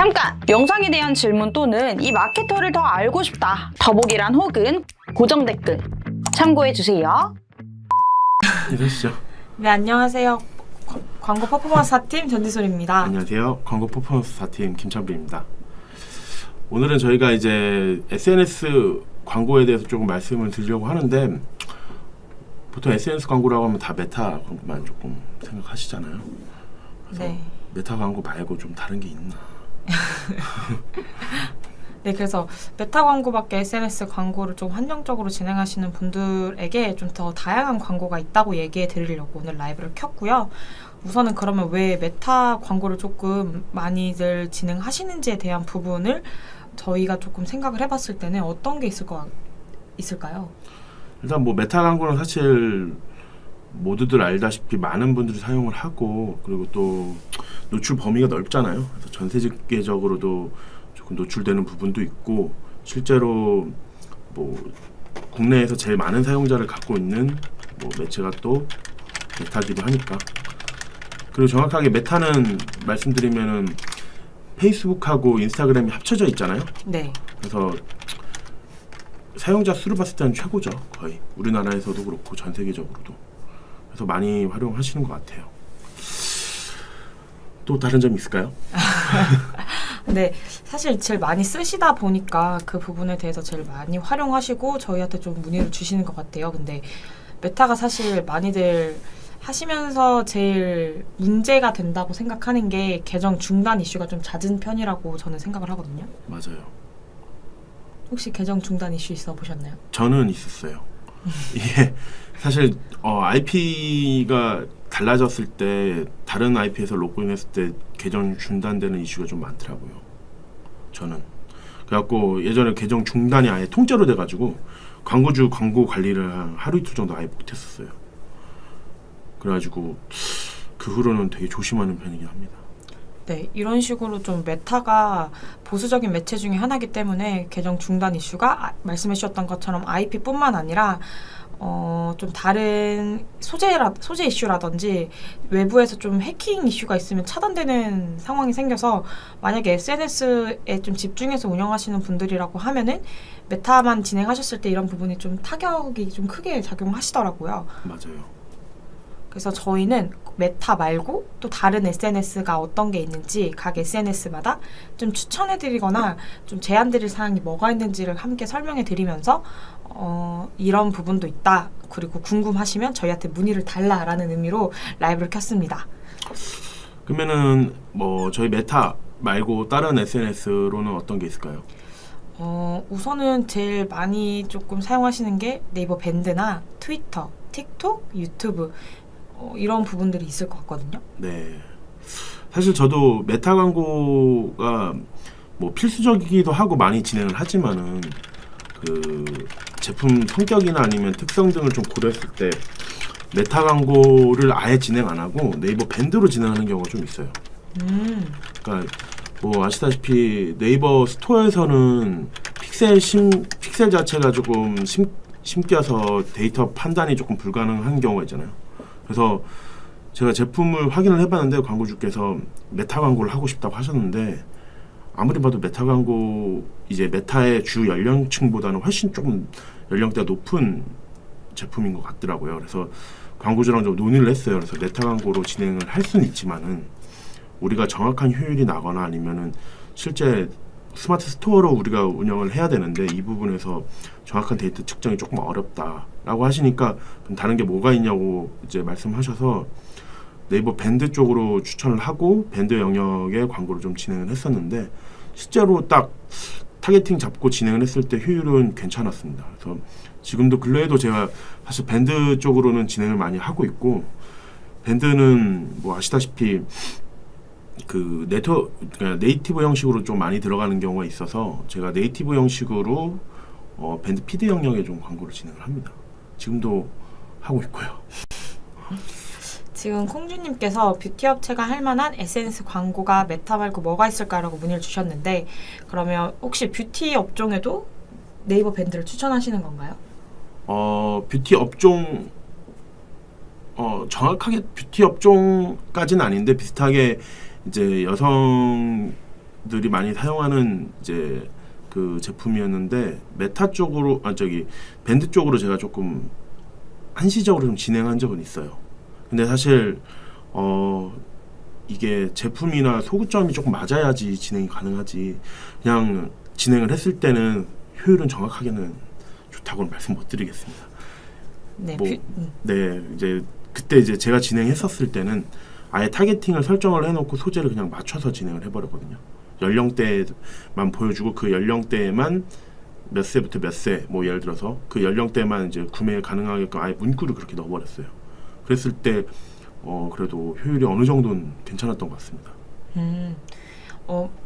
잠깐! 영상에 대한 질문 또는 이 마케터를 더 알고 싶다. 더보기란 혹은 고정 댓글 참고해주세요. 이러시죠. 네, 안녕하세요. 광고 퍼포먼스 4팀 전지솔입니다. 안녕하세요. 광고 퍼포먼스 4팀 김창빈입니다. 오늘은 저희가 이제 SNS 광고에 대해서 조금 말씀을 드리려고 하는데, 보통 SNS 광고라고 하면 다 메타 광고만 조금 생각하시잖아요. 그래서 네. 메타 광고 말고 좀 다른 게 있나? 네, 그래서 메타 광고밖에 SNS 광고를 좀 한정적으로 진행하시는 분들에게 좀 더 다양한 광고가 있다고 얘기해 드리려고 오늘 라이브를 켰고요. 우선은 그러면 왜 메타 광고를 조금 많이들 진행하시는지에 대한 부분을 저희가 조금 생각을 해봤을 때는 어떤 게 있을까요? 일단 뭐 메타 광고는 사실 모두들 알다시피 많은 분들이 사용을 하고, 그리고 또 노출 범위가 넓잖아요. 그래서 전 세계적으로도 조금 노출되는 부분도 있고, 실제로 뭐 국내에서 제일 많은 사용자를 갖고 있는 뭐 매체가 또 메타기도 하니까. 그리고 정확하게 메타는 말씀드리면은 페이스북하고 인스타그램이 합쳐져 있잖아요. 네. 그래서 사용자 수를 봤을 때는 최고죠. 거의 우리나라에서도 그렇고 전 세계적으로도. 그래서 많이 활용하시는 것 같아요. 또 다른 점이 있을까요? 네, 사실 제일 많이 쓰시다 보니까 그 부분에 대해서 제일 많이 활용하시고 저희한테 좀 문의를 주시는 것 같아요. 근데 메타가 사실 많이들 하시면서 제일 문제가 된다고 생각하는 게 계정 중단 이슈가 좀 잦은 편이라고 저는 생각을 하거든요. 맞아요. 혹시 계정 중단 이슈 있어 보셨나요? 저는 있었어요. 이게 사실 IP가 달라졌을 때 다른 IP에서 로그인했을 때 계정 중단되는 이슈가 좀 많더라고요. 저는 그래갖고 예전에 계정 중단이 아예 통째로 돼가지고 광고주 광고 관리를 하루 이틀 정도 아예 못했었어요. 그래가지고 그 후로는 되게 조심하는 편이긴 합니다. 네, 이런 식으로 좀 메타가 보수적인 매체 중에 하나이기 때문에 계정 중단 이슈가 말씀해 주셨던 것처럼 IP뿐만 아니라 좀 다른 소재 이슈라든지 외부에서 좀 해킹 이슈가 있으면 차단되는 상황이 생겨서, 만약에 SNS에 좀 집중해서 운영하시는 분들이라고 하면은 메타만 진행하셨을 때 이런 부분이 좀 타격이 좀 크게 작용하시더라고요. 맞아요. 그래서 저희는 메타 말고 또 다른 SNS가 어떤 게 있는지 각 SNS마다 좀 추천해드리거나 좀 제안드릴 사항이 뭐가 있는지를 함께 설명해드리면서 이런 부분도 있다, 그리고 궁금하시면 저희한테 문의를 달라라는 의미로 라이브를 켰습니다. 그러면은 뭐 저희 메타 말고 다른 SNS로는 어떤 게 있을까요? 우선은 제일 많이 조금 사용하시는 게 네이버 밴드나 트위터, 틱톡, 유튜브 이런 부분들이 있을 것 같거든요. 네. 사실 저도 메타 광고가 뭐 필수적이기도 하고 많이 진행을 하지만은 그 제품 성격이나 아니면 특성 등을 좀 고려했을 때 메타 광고를 아예 진행 안 하고 네이버 밴드로 진행하는 경우가 좀 있어요. 그러니까 뭐 아시다시피 네이버 스토어에서는 픽셀 자체가 조금 심겨서 데이터 판단이 조금 불가능한 경우가 있잖아요. 그래서 제가 제품을 확인을 해봤는데 광고주께서 메타 광고를 하고 싶다고 하셨는데, 아무리 봐도 메타 광고 이제 메타의 주 연령층보다는 훨씬 조금 연령대가 높은 제품인 것 같더라고요. 그래서 광고주랑 좀 논의를 했어요. 그래서 메타 광고로 진행을 할 수는 있지만은 우리가 정확한 효율이 나거나 아니면은 실제 스마트 스토어로 우리가 운영을 해야 되는데 이 부분에서 정확한 데이터 측정이 조금 어렵다라고 하시니까 그럼 다른 게 뭐가 있냐고 이제 말씀하셔서 네이버 밴드 쪽으로 추천을 하고 밴드 영역의 광고를 좀 진행을 했었는데, 실제로 딱 타겟팅 잡고 진행을 했을 때 효율은 괜찮았습니다. 그래서 지금도 근래에도 제가 사실 밴드 쪽으로는 진행을 많이 하고 있고, 밴드는 뭐 아시다시피 그 그러니까 네이티브 형식으로 좀 많이 들어가는 경우가 있어서 제가 네이티브 형식으로 밴드 피드 영역에 좀 광고를 진행을 합니다. 지금도 하고 있고요. 지금 콩주님께서 뷰티 업체가 할 만한 SNS 광고가 메타 말고 뭐가 있을까라고 문의를 주셨는데, 그러면 혹시 뷰티 업종에도 네이버 밴드를 추천하시는 건가요? 뷰티 업종 정확하게 뷰티 업종까지는 아닌데 비슷하게 이제 여성 유저들이 많이 사용하는 이제 그 제품이었는데 메타 쪽으로 밴드 쪽으로 제가 조금 한시적으로 좀 진행한 적은 있어요. 근데 사실 이게 제품이나 소구점이 조금 맞아야지 진행이 가능하지. 그냥 진행을 했을 때는 효율은 정확하게는 좋다고는 말씀 못 드리겠습니다. 네, 네, 이제 그때 이제 제가 진행했었을 때는 아예 타겟팅을 설정을 해놓고 소재를 그냥 맞춰서 진행을 해버렸거든요. 연령대만 보여주고 그 연령대에만 몇 세부터 몇 세, 뭐 예를 들어서 그 연령대만 이제 구매 가능하게끔 아예 문구를 그렇게 넣어버렸어요. 그랬을 때 그래도 효율이 어느 정도는 괜찮았던 것 같습니다.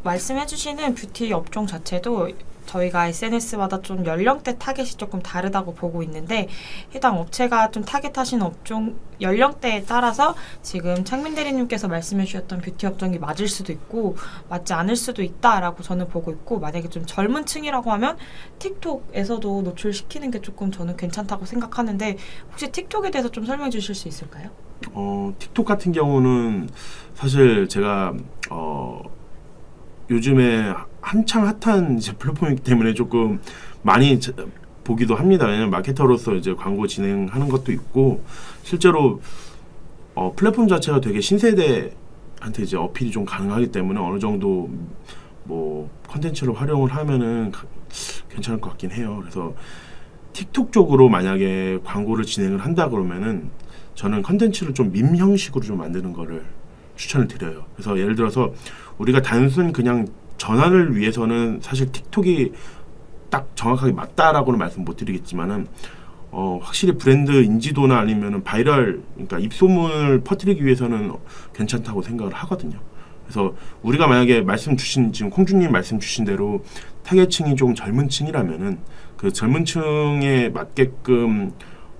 말씀해주시는 뷰티 업종 자체도 저희가 SNS마다 좀 연령대 타겟이 조금 다르다고 보고 있는데 해당 업체가 좀 타겟하신 업종 연령대에 따라서 지금 창민 대리님께서 말씀해 주셨던 뷰티 업종이 맞을 수도 있고 맞지 않을 수도 있다라고 저는 보고 있고 만약에 좀 젊은 층이라고 하면 틱톡에서도 노출시키는 게 조금 저는 괜찮다고 생각하는데 혹시 틱톡에 대해서 좀 설명해 주실 수 있을까요? 틱톡 같은 경우는 사실 제가 요즘에 한창 핫한 이제 플랫폼이기 때문에 조금 많이 보기도 합니다. 왜냐면 마케터로서 이제 광고 진행하는 것도 있고 실제로 플랫폼 자체가 되게 신세대한테 이제 어필이 좀 가능하기 때문에 어느 정도 뭐 컨텐츠를 활용을 하면은 괜찮을 것 같긴 해요. 그래서 틱톡 쪽으로 만약에 광고를 진행을 한다 그러면은 저는 컨텐츠를 좀 밈 형식으로 좀 만드는 거를 추천을 드려요. 그래서 예를 들어서 우리가 단순 그냥 전환을 위해서는 사실 틱톡이 딱 정확하게 맞다라고는 말씀 못 드리겠지만은 확실히 브랜드 인지도나 아니면은 바이럴 그러니까 입소문을 퍼뜨리기 위해서는 괜찮다고 생각을 하거든요. 그래서 우리가 만약에 말씀 주신 지금 콩주님 말씀 주신 대로 타겟층이 좀 젊은 층이라면은 그 젊은 층에 맞게끔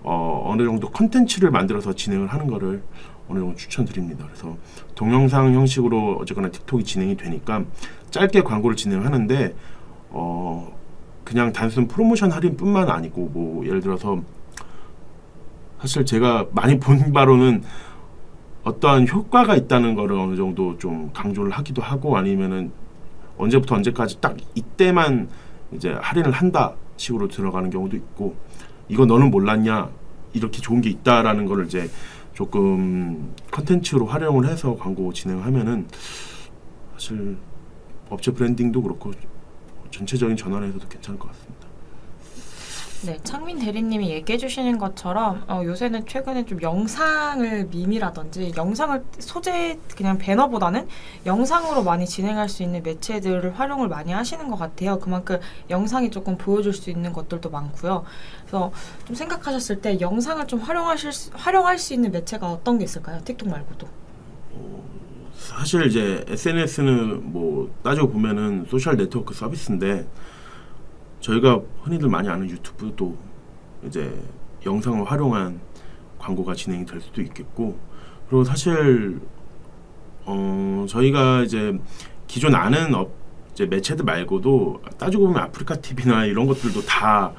어느 정도 컨텐츠를 만들어서 진행을 하는 거를 어느 정도 추천드립니다. 그래서 동영상 형식으로 어쨌거나 틱톡이 진행이 되니까 짧게 광고를 진행하는데 그냥 단순 프로모션 할인뿐만 아니고 뭐 예를 들어서 사실 제가 많이 본 바로는 어떠한 효과가 있다는 거를 어느 정도 좀 강조를 하기도 하고 아니면은 언제부터 언제까지 딱 이때만 이제 할인을 한다 식으로 들어가는 경우도 있고 이거 너는 몰랐냐 이렇게 좋은 게 있다라는 거를 이제 조금 컨텐츠로 활용을 해서 광고 진행하면은 사실 업체 브랜딩도 그렇고 전체적인 전환에서도 괜찮을 것 같습니다. 네, 창민 대리님이 얘기해 주시는 것처럼 요새는 최근에 좀 영상을 밈이라든지 영상을 소재 그냥 배너보다는 영상으로 많이 진행할 수 있는 매체들을 활용을 많이 하시는 것 같아요. 그만큼 영상이 조금 보여줄 수 있는 것들도 많고요. 그래서 좀 생각하셨을 때 영상을 좀 활용할 수 있는 매체가 어떤 게 있을까요? 틱톡 말고도. 사실 이제 SNS는 뭐 따지고 보면은 소셜 네트워크 서비스인데 저희가 흔히들 많이 아는 유튜브도 이제 영상을 활용한 광고가 진행이 될 수도 있겠고 그리고 사실 저희가 이제 기존 아는 이제 매체들 말고도 따지고 보면 아프리카 TV나 이런 것들도 다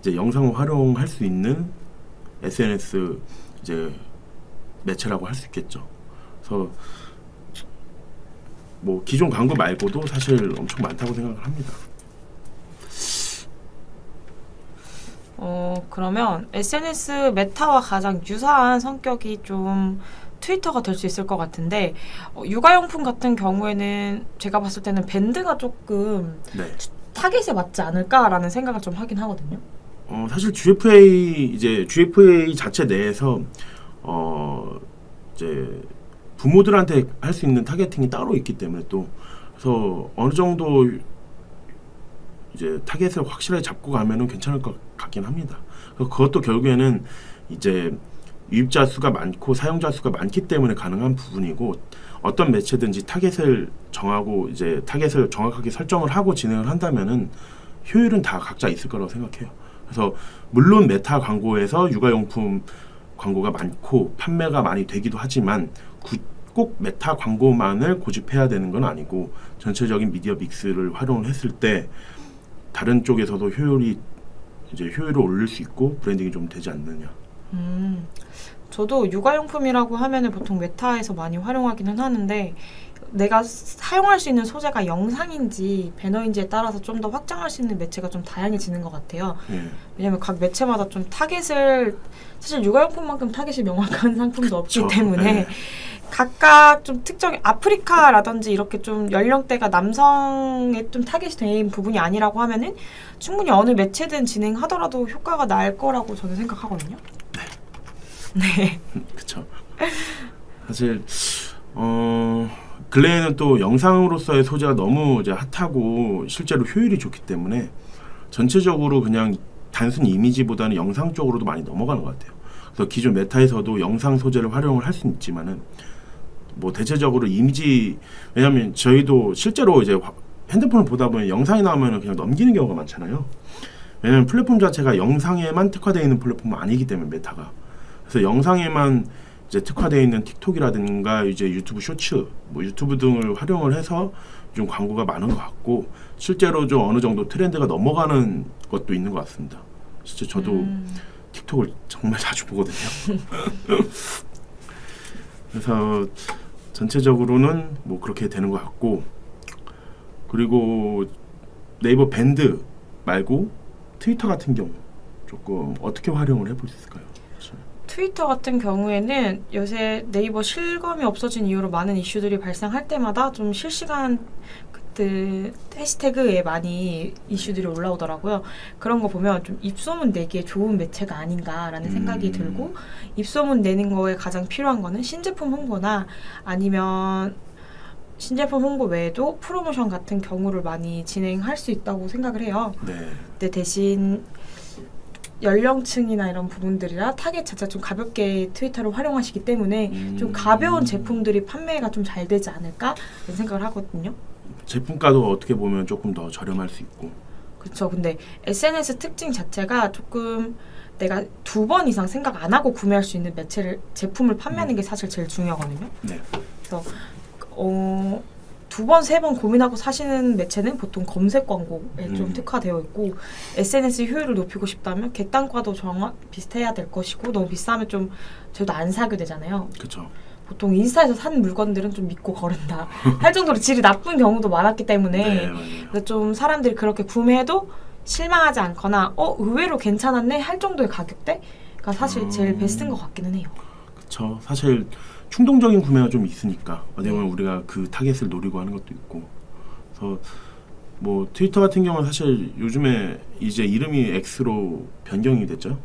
이제 영상을 활용할 수 있는 SNS 이제 매체라고 할 수 있겠죠. 그래서 뭐 기존 광고 말고도 사실 엄청 많다고 생각을 합니다. 그러면 SNS 메타와 가장 유사한 성격이 좀 트위터가 될 수 있을 것 같은데 육아용품 같은 경우에는 제가 봤을 때는 밴드가 조금 네. 타겟에 맞지 않을까라는 생각을 좀 하긴 하거든요. 사실 GFA 자체 내에서 이제 부모들한테 할 수 있는 타겟팅이 따로 있기 때문에 또 그래서 어느 정도 이제 타겟을 확실하게 잡고 가면은 괜찮을 것 같긴 합니다. 그것도 결국에는 이제 유입자 수가 많고 사용자 수가 많기 때문에 가능한 부분이고 어떤 매체든지 타겟을 정하고 이제 타겟을 정확하게 설정을 하고 진행을 한다면은 효율은 다 각자 있을 거라고 생각해요. 그래서 물론 메타 광고에서 육아용품 광고가 많고 판매가 많이 되기도 하지만 꼭 메타 광고만을 고집해야 되는 건 아니고 전체적인 미디어 믹스를 활용을 했을 때 다른 쪽에서도 효율을 올릴 수 있고 브랜딩이 좀 되지 않느냐. 저도 육아용품이라고 하면은 보통 메타에서 많이 활용하기는 하는데 내가 사용할 수 있는 소재가 영상인지 배너인지에 따라서 좀 더 확장할 수 있는 매체가 좀 다양해지는 것 같아요. 예. 왜냐면 각 매체마다 좀 타겟을 사실 육아용품만큼 타겟이 명확한 상품도 없기 그쵸. 때문에 네. 각각 좀 특정 아프리카라든지 이렇게 좀 연령대가 남성의 좀 타겟이 된 부분이 아니라고 하면은 충분히 어느 매체든 진행하더라도 효과가 날 거라고 저는 생각하거든요. 네. 그쵸. 사실 근래에는 또 영상으로서의 소재가 너무 이제 핫하고 실제로 효율이 좋기 때문에 전체적으로 그냥 단순 이미지보다는 영상 쪽으로도 많이 넘어가는 것 같아요. 그래서 기존 메타에서도 영상 소재를 활용을 할 수는 있지만은 뭐 대체적으로 이미지, 왜냐하면 저희도 실제로 이제 핸드폰을 보다 보면 영상이 나오면 그냥 넘기는 경우가 많잖아요. 왜냐하면 플랫폼 자체가 영상에만 특화되어 있는 플랫폼은 아니기 때문에 메타가. 그래서 영상에만 이제 특화되어 있는 틱톡이라든가 이제 유튜브 쇼츠, 뭐 유튜브 등을 활용을 해서 좀 광고가 많은 것 같고, 실제로 좀 어느 정도 트렌드가 넘어가는 것도 있는 것 같습니다. 진짜 저도 틱톡을 정말 자주 보거든요. 그래서 전체적으로는 뭐 그렇게 되는 것 같고, 그리고 네이버 밴드 말고 트위터 같은 경우 조금 어떻게 활용을 해볼 수 있을까요? 트위터 같은 경우에는 요새 네이버 실검이 없어진 이후로 많은 이슈들이 발생할 때마다 좀 실시간 그 해시태그에 많이 이슈들이 올라오더라고요. 그런 거 보면 좀 입소문 내기에 좋은 매체가 아닌가라는 생각이 들고, 입소문 내는 거에 가장 필요한 거는 신제품 홍보나 아니면 신제품 홍보 외에도 프로모션 같은 경우를 많이 진행할 수 있다고 생각을 해요. 네. 근데 대신 연령층이나 이런 부분들이라 타겟 자체가 좀 가볍게 트위터를 활용하시기 때문에 좀 가벼운 제품들이 판매가 좀 잘 되지 않을까 이런 생각을 하거든요. 제품가도 어떻게 보면 조금 더 저렴할 수 있고. 그렇죠. 근데 SNS 특징 자체가 조금 내가 2번 이상 생각 안 하고 구매할 수 있는 제품을 판매하는 게 사실 제일 중요하거든요. 네. 그래서 2번, 3번 고민하고 사시는 매체는 보통 검색 광고에 좀 특화되어 있고, SNS 효율을 높이고 싶다면 객단가도 비슷해야 될 것이고, 너무 비싸면 좀 저희도 안 사게 되잖아요. 그렇죠. 보통 인스타에서 산 물건들은 좀 믿고 거른다 할 정도로 질이 나쁜 경우도 많았기 때문에 네, 맞아요. 그래서 좀 사람들이 그렇게 구매해도 실망하지 않거나 의외로 괜찮았네 할 정도의 가격대가 사실 제일 베스트인 것 같기는 해요. 그렇죠. 사실 충동적인 구매가 좀 있으니까 어떻게 보면 우리가 그 타겟을 노리고 하는 것도 있고. 그래서 뭐 트위터 같은 경우는 사실 요즘에 이제 이름이 X로 변경이 됐죠.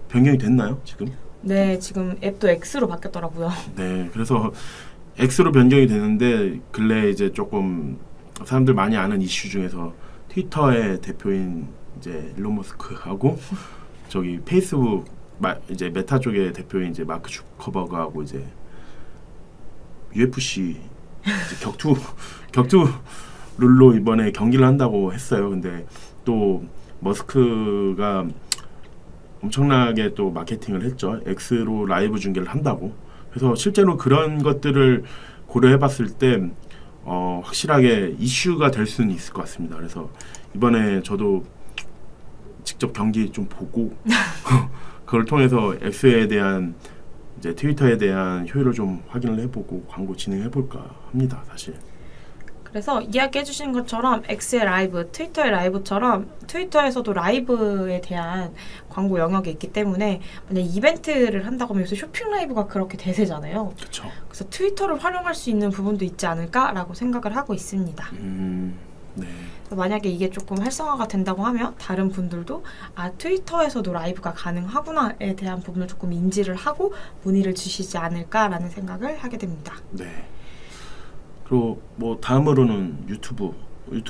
변경이 됐나요 지금? 네, 지금 앱도 X로 바뀌었더라고요. 네, 그래서 X로 변경이 되는데 근래 이제 조금 사람들 많이 아는 이슈 중에서 트위터의 대표인 이제 일론 머스크하고 저기 페이스북 이제 메타 쪽의 대표인 이제 마크 주커버그하고 이제 UFC 이제 격투 룰로 이번에 경기를 한다고 했어요. 근데 또 머스크가 엄청나게 또 마케팅을 했죠. X로 라이브 중계를 한다고. 그래서 실제로 그런 것들을 고려해봤을 때 확실하게 이슈가 될 수는 있을 것 같습니다. 그래서 이번에 저도 직접 경기 좀 보고 그걸 통해서 X에 대한 이제 트위터에 대한 효율을 좀 확인을 해보고 광고 진행해볼까 합니다. 사실. 그래서 이야기해 주신 것처럼 X의 라이브, 트위터의 라이브처럼 트위터에서도 라이브에 대한 광고 영역이 있기 때문에 만약 이벤트를 한다고 하면 요새 쇼핑 라이브가 그렇게 대세잖아요. 그렇죠. 그래서 트위터를 활용할 수 있는 부분도 있지 않을까라고 생각을 하고 있습니다. 네. 그래서 만약에 이게 조금 활성화가 된다고 하면 다른 분들도 트위터에서도 라이브가 가능하구나에 대한 부분을 조금 인지를 하고 문의를 주시지 않을까라는 생각을 하게 됩니다. 네. 그리고 뭐 다음으로는 유튜브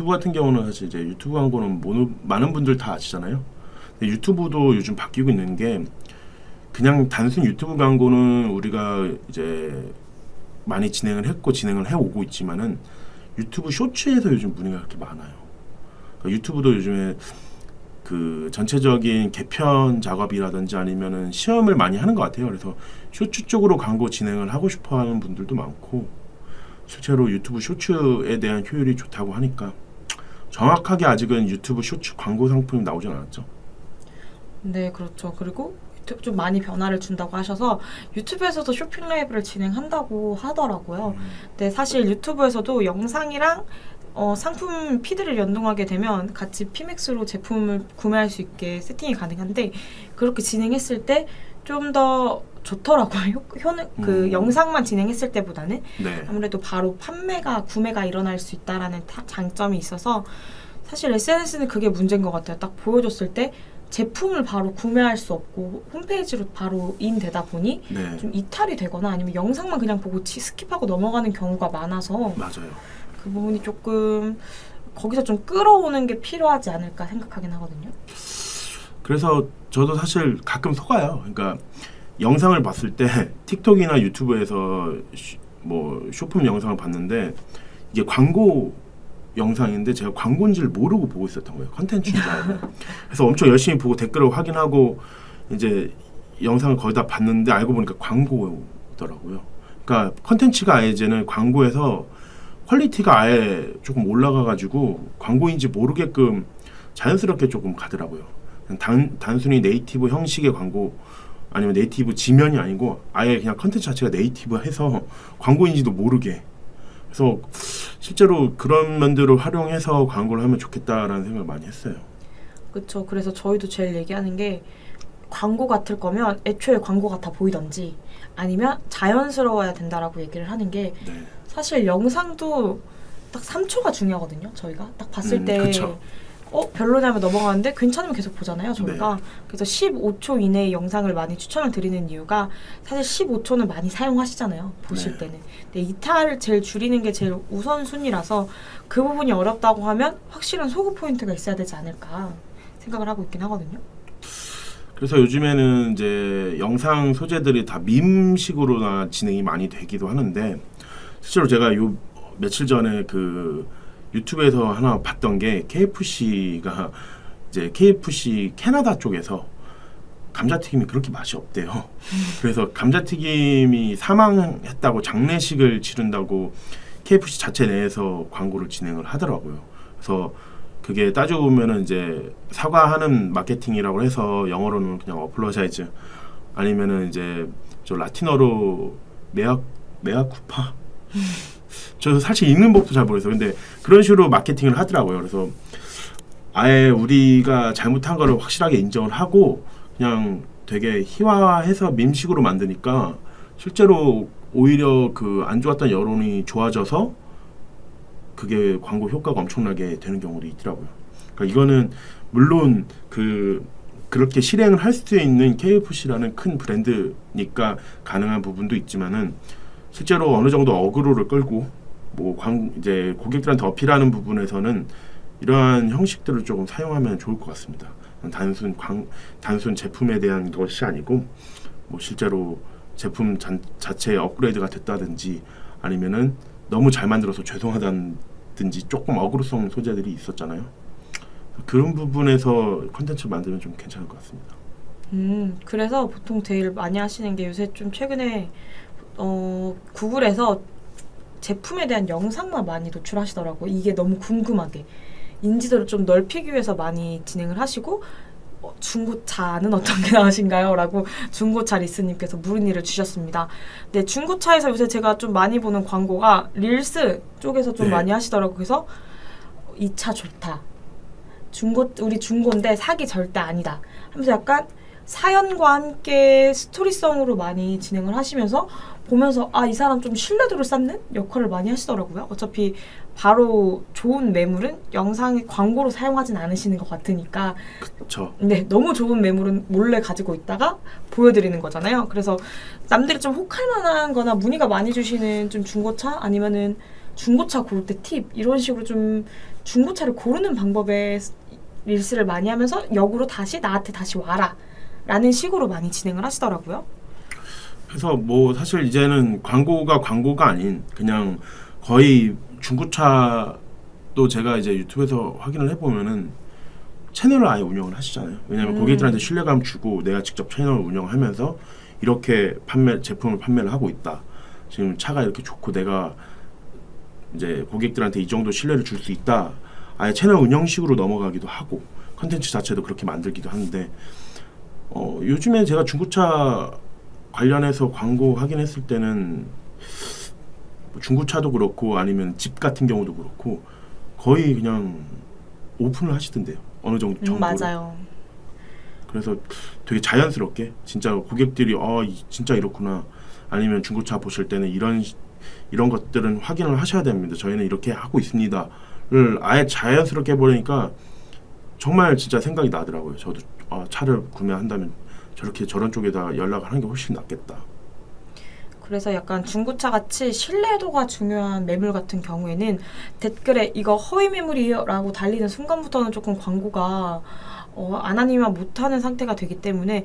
같은 경우는 사실 이제 유튜브 광고는 많은 분들 다 아시잖아요. 근데 유튜브도 요즘 바뀌고 있는 게 그냥 단순 유튜브 광고는 우리가 이제 많이 진행을 해오고 있지만은 유튜브 쇼츠에서 요즘 문의가 그렇게 많아요. 그러니까 유튜브도 요즘에 그 전체적인 개편 작업이라든지 아니면은 시험을 많이 하는 것 같아요. 그래서 쇼츠 쪽으로 광고 진행을 하고 싶어하는 분들도 많고. 실제로 유튜브 쇼츠에 대한 효율이 좋다고 하니까 정확하게 아직은 유튜브 쇼츠 광고 상품이 나오진 않았죠. 네, 그렇죠. 그리고 좀 많이 변화를 준다고 하셔서 유튜브에서도 쇼핑 라이브를 진행한다고 하더라고요. 근데 사실 유튜브에서도 영상이랑 상품 피드를 연동하게 되면 같이 피맥스로 제품을 구매할 수 있게 세팅이 가능한데 그렇게 진행했을 때 좀 더 좋더라고요. 그 영상만 진행했을 때보다는 네. 아무래도 바로 구매가 일어날 수 있다라는 장점이 있어서 사실 SNS는 그게 문제인 것 같아요. 딱 보여줬을 때 제품을 바로 구매할 수 없고 홈페이지로 바로 인되다 보니 네. 좀 이탈이 되거나 아니면 영상만 그냥 보고 스킵하고 넘어가는 경우가 많아서 맞아요. 그 부분이 조금 거기서 좀 끌어오는 게 필요하지 않을까 생각하긴 하거든요. 그래서 저도 사실 가끔 속아요. 그러니까 영상을 봤을 때 틱톡이나 유튜브에서 뭐 쇼품 영상을 봤는데 이게 광고 영상인데 제가 광고인지를 모르고 보고 있었던 거예요. 컨텐츠인 줄 알고. 그래서 엄청 열심히 보고 댓글을 확인하고 이제 영상을 거의 다 봤는데 알고 보니까 광고더라고요. 그러니까 컨텐츠가 아예 이제는 광고에서 퀄리티가 아예 조금 올라가가지고 광고인지 모르게끔 자연스럽게 조금 가더라고요. 단순히 네이티브 형식의 광고 아니면 네이티브 지면이 아니고 아예 그냥 컨텐츠 자체가 네이티브해서 광고인지도 모르게. 그래서 실제로 그런 면들을 활용해서 광고를 하면 좋겠다라는 생각을 많이 했어요. 그렇죠. 그래서 저희도 제일 얘기하는 게 광고 같을 거면 애초에 광고 같아 보이던지 아니면 자연스러워야 된다라고 얘기를 하는 게 네. 사실 영상도 딱 3초가 중요하거든요. 저희가 딱 봤을 때 그쵸. 별로냐면 넘어가는데 괜찮으면 계속 보잖아요. 저희가. 네. 그래서 15초 이내의 영상을 많이 추천을 드리는 이유가 사실 15초는 많이 사용하시잖아요. 보실 네. 때는. 근데 이탈을 제일 줄이는 게 제일 우선순위라서 그 부분이 어렵다고 하면 확실한 소구 포인트가 있어야 되지 않을까 생각을 하고 있긴 하거든요. 그래서 요즘에는 이제 영상 소재들이 다 밈식으로나 진행이 많이 되기도 하는데 실제로 제가 요 며칠 전에 그 유튜브에서 하나 봤던 게 KFC가 이제 KFC 캐나다 쪽에서 감자튀김이 그렇게 맛이 없대요. 그래서 감자튀김이 사망했다고 장례식을 치른다고 KFC 자체 내에서 광고를 진행을 하더라고요. 그래서 그게 따지고 보면은 이제 사과하는 마케팅이라고 해서 영어로는 그냥 어플로자이즈 아니면은 이제 저 라틴어로 메아쿠파 저 사실 읽는 법도 잘 모르겠어요. 근데 그런 식으로 마케팅을 하더라고요. 그래서 아예 우리가 잘못한 거를 확실하게 인정을 하고 그냥 되게 희화해서 밈식으로 만드니까 실제로 오히려 그 안 좋았던 여론이 좋아져서 그게 광고 효과가 엄청나게 되는 경우도 있더라고요. 그러니까 이거는 물론 그렇게 실행을 할 수 있는 KFC라는 큰 브랜드니까 가능한 부분도 있지만은 실제로 어느 정도 어그로를 끌고 뭐 이제 고객들한테 어필하는 부분에서는 이러한 형식들을 조금 사용하면 좋을 것 같습니다. 단순 제품에 대한 것이 아니고 뭐 실제로 제품 자체의 업그레이드가 됐다든지 아니면은 너무 잘 만들어서 죄송하다든지 조금 어그로성 소재들이 있었잖아요. 그런 부분에서 콘텐츠를 만들면 좀 괜찮을 것 같습니다. 그래서 보통 제일 많이 하시는 게 요새 좀 최근에 구글에서 제품에 대한 영상만 많이 노출하시더라고요. 이게 너무 궁금하게 인지도를 좀 넓히기 위해서 많이 진행을 하시고 중고차는 어떤 게 나으신가요? 라고 중고차 리스님께서 물은이를 주셨습니다. 네, 중고차에서 요새 제가 좀 많이 보는 광고가 릴스 쪽에서 좀 네. 많이 하시더라고요. 그래서 이 차 좋다. 우리 중고인데 사기 절대 아니다. 하면서 약간 사연과 함께 스토리성으로 많이 진행을 하시면서 보면서 이 사람 좀 신뢰도를 쌓는 역할을 많이 하시더라고요. 어차피 바로 좋은 매물은 영상의 광고로 사용하진 않으시는 것 같으니까 그렇죠. 네, 너무 좋은 매물은 몰래 가지고 있다가 보여드리는 거잖아요. 그래서 남들이 좀 혹할 만한 거나 문의가 많이 주시는 좀 중고차 아니면은 중고차 고를 때 팁 이런 식으로 좀 중고차를 고르는 방법에 릴스를 많이 하면서 역으로 나한테 다시 와라 라는 식으로 많이 진행을 하시더라고요. 그래서 뭐 사실 이제는 광고가 아닌 그냥 거의 중고차도 제가 이제 유튜브에서 확인을 해보면은 채널을 아예 운영을 하시잖아요. 왜냐하면 고객들한테 신뢰감 주고 내가 직접 채널을 운영하면서 이렇게 제품을 판매를 하고 있다. 지금 차가 이렇게 좋고 내가 이제 고객들한테 이 정도 신뢰를 줄 수 있다. 아예 채널 운영식으로 넘어가기도 하고 컨텐츠 자체도 그렇게 만들기도 하는데 요즘에 제가 중고차 관련해서 광고 확인했을 때는 뭐 중고차도 그렇고 아니면 집 같은 경우도 그렇고 거의 그냥 오픈을 하시던데요. 어느 정도 정보를. 맞아요. 그래서 되게 자연스럽게 진짜 고객들이 진짜 이렇구나. 아니면 중고차 보실 때는 이런 것들은 확인을 하셔야 됩니다. 저희는 이렇게 하고 있습니다를 아예 자연스럽게 해버리니까 정말 진짜 생각이 나더라고요. 저도 차를 구매한다면 저런 쪽에다 연락을 하는 게 훨씬 낫겠다. 그래서 약간 중고차 같이 신뢰도가 중요한 매물 같은 경우에는 댓글에 이거 허위 매물이에요 라고 달리는 순간부터는 조금 광고가 안 하니만 못하는 상태가 되기 때문에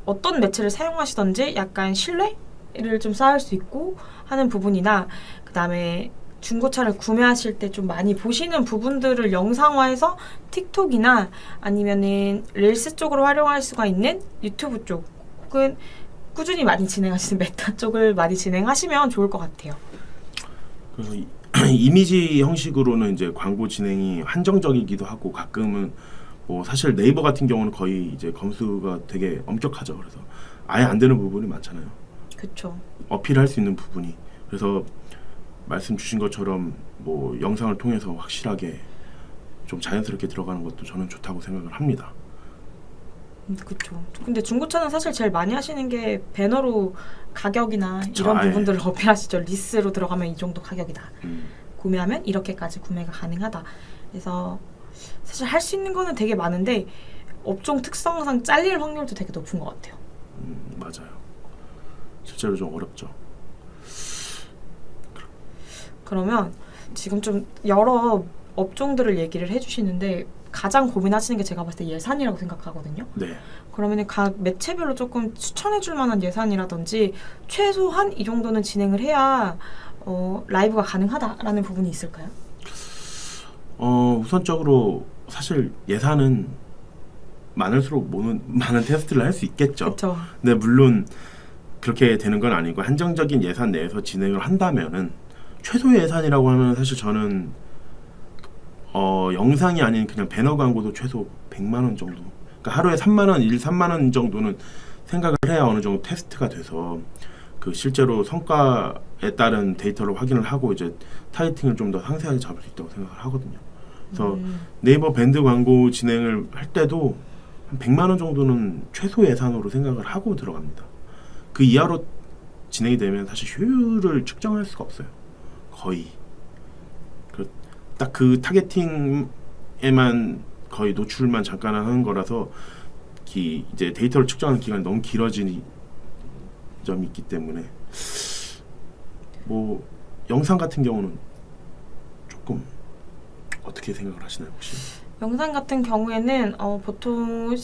어떤 매체를 사용하시던지 약간 신뢰를 좀 쌓을 수 있고 하는 부분이나 그 다음에 중고차를 구매하실 때 좀 많이 보시는 부분들을 영상화해서 틱톡이나 아니면은 릴스 쪽으로 활용할 수가 있는 유튜브 쪽 혹은 꾸준히 많이 진행하시는 메타 쪽을 많이 진행하시면 좋을 것 같아요. 그래서 이미지 형식으로는 이제 광고 진행이 한정적이기도 하고 가끔은 뭐 사실 네이버 같은 경우는 거의 이제 검수가 되게 엄격하죠. 그래서 아예 안 되는 부분이 많잖아요. 그렇죠. 어필할 수 있는 부분이. 그래서 말씀 주신 것처럼 뭐 영상을 통해서 확실하게 좀 자연스럽게 들어가는 것도 저는 좋다고 생각을 합니다. 그렇죠. 근데 중고차는 사실 제일 많이 하시는 게 배너로 가격이나 그쵸, 이런 아예. 부분들을 어필하시죠. 리스로 들어가면 이 정도 가격이다. 음, 구매하면 이렇게까지 구매가 가능하다. 그래서 사실 할 수 있는 거는 되게 많은데 업종 특성상 잘릴 확률도 되게 높은 것 같아요. 맞아요. 실제로 좀 어렵죠. 그러면 지금 좀 여러 업종들을 얘기를 해주시는데 가장 고민하시는 게 제가 봤을 때 예산이라고 생각하거든요. 네. 그러면 각 매체별로 조금 추천해줄 만한 예산이라든지 최소한 이 정도는 진행을 해야 라이브가 가능하다라는 부분이 있을까요? 우선적으로 사실 예산은 많을수록 많은 테스트를 할 수 있겠죠. 그렇죠. 근데 물론 그렇게 되는 건 아니고 한정적인 예산 내에서 진행을 한다면은 최소 예산이라고 하면 사실 저는 영상이 아닌 그냥 배너 광고도 최소 100만 원 정도. 그러니까 하루에 3만 원, 3만 원 정도는 생각을 해야 어느 정도 테스트가 돼서 그 실제로 성과에 따른 데이터를 확인을 하고 이제 타겟팅을 좀 더 상세하게 잡을 수 있다고 생각을 하거든요. 그래서 네이버 밴드 광고 진행을 할 때도 한 100만 원 정도는 최소 예산으로 생각을 하고 들어갑니다. 그 이하로 진행이 되면 사실 효율을 측정할 수가 없어요. 거의 딱 그 타겟팅에만 거의 노출만 잠깐 하는 거라서 이제 데이터를 측정하는 기간이 너무 길어지는 점이 있기 때문에 뭐 영상 같은 경우는 조금 어떻게 생각을 하시나요 혹시? 영상 같은 경우에는 보통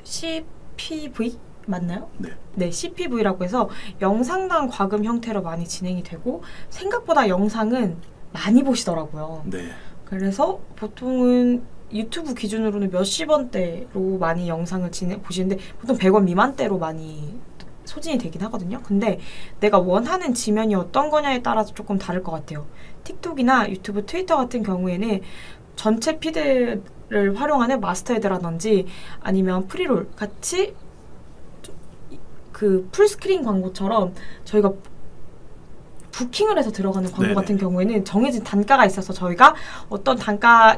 CPV 맞나요? 네. 네, CPV라고 해서 영상당 과금 형태로 많이 진행이 되고 생각보다 영상은 많이 보시더라고요. 네. 그래서 보통은 유튜브 기준으로는 몇십 원대로 많이 영상을 보시는데 보통 100원 미만대로 많이 소진이 되긴 하거든요. 근데 내가 원하는 지면이 어떤 거냐에 따라서 조금 다를 것 같아요. 틱톡이나 유튜브, 트위터 같은 경우에는 전체 피드를 활용하는 마스터헤드라든지 아니면 프리롤 같이 그 풀스크린 광고처럼 저희가 부킹을 해서 들어가는 광고 네네. 같은 경우에는 정해진 단가가 있어서 저희가 어떤 단가